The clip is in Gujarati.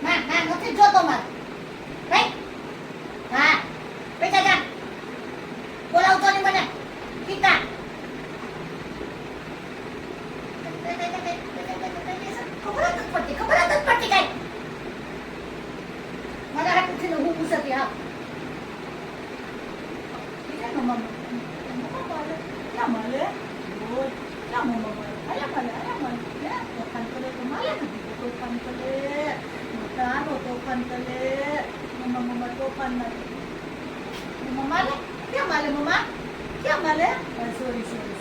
ના ના નથી જોતો મારે ભાઈ હા બેટા જા બોલાવતો નહીં મને પિતા ખબર જ પડતી કઈ મારા હાથથી હું પૂછતી હા મમ્મા મળે તોફાન કરે તો મારે તોફાન કરે મોટાનો તોફાન કરે મમ્મા તોફાન નથી મમ્મા માલે ક્યાં માલે મમ્મા ક્યાં માલે સોરી સોરી